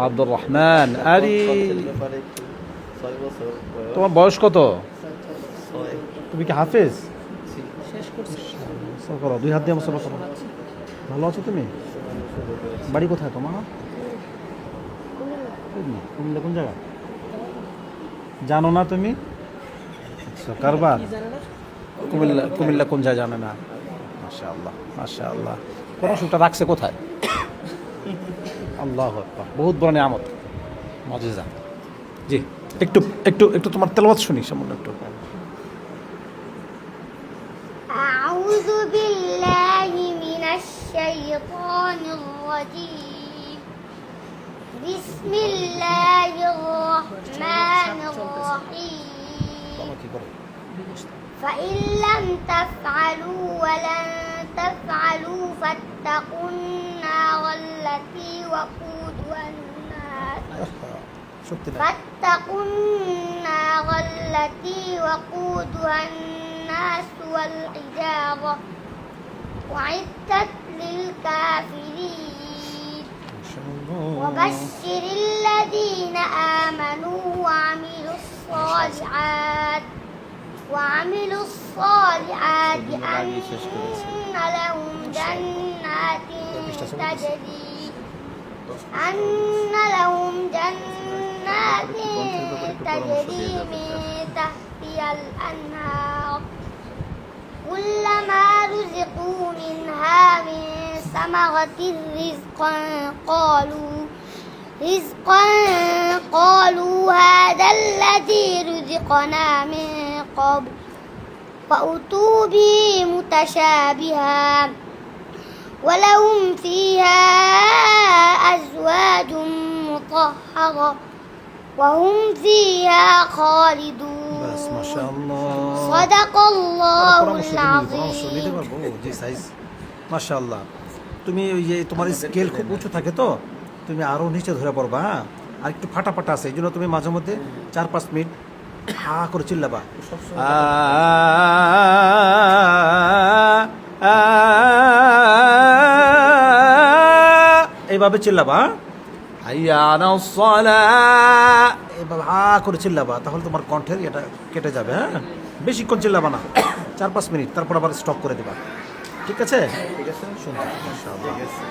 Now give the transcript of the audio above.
আব্দুর রহমান। আরে ব্যাপারে একটু 6 বছর বয়স। তোমার বয়স কত? 6 তুমি কি হাফেজ? শেষ করছি। মুসা করো, দুই হাত দিয়ে মুসা করো। ভালো আছো তুমি? বাড়ি কোথায় তোমার? কুমিল্লা কোন জায়গা জানো না তুমি? আচ্ছা, কারবার। কি জানো না? কুমিল্লা, কুমিল্লা কোন জায়গা জানে না? মাশাআল্লাহ মাশাআল্লাহ। পড়াশোনাটা রাখছে কোথায়? আল্লাহু আকবার, বহুত বড় নিয়ামত, মুজিজা। জি, একটু একটু একটু তোমার তেলাওয়াত শুনি সামান্য একটু। أعوذ بالله من الشيطان الرجيم بسم الله الرحمن الرحيم فإن لم تفعلوا ولن تفعلوا فاتقوا النار التي وقودها الناس সত্যি না? فاتقوا النار التي وقودها الناس والحجارة أعدت للكافرين وبشر الذين آمنوا وعملوا الصالحات أن لهم جنات تجري من تحتها الأنهار كلما رزقوا منها من ثمرة قالوا هذا الذي رزقنا من قبل فأتوا به متشابها ولهم فيها أزواج مطهرة وهم فيها خالدون বাস মাশাআল্লাহ। صدق الله পরামর্শ নিতে العظيم পারবো জি সাইজ। মাশাআল্লাহ। তুমি ওই যে তোমার স্কেল খুব উঁচু থাকে তো তুমি আরো নিচে ধরে পড়বা, হ্যাঁ? আর একটু ফাটাফাটা আছে, এই জন্য তুমি মাঝে মধ্যে 4-5 মিনিট হা করে চিল্লাবা। এইভাবে চিল্লাবা, হাইয়া আলাস সালাহ, এইভাবে হা করে চিল্লাবা, তাহলে তোমার কণ্ঠের এটা কেটে যাবে। হ্যাঁ, বেশিক্ষণ চিল্লাবা না, 4-5 মিনিট, তারপর আবার স্টপ করে দেবা। ঠিক আছে? ঠিক আছে, সুন্দর, মাশাআল্লাহ। ঠিক আছে।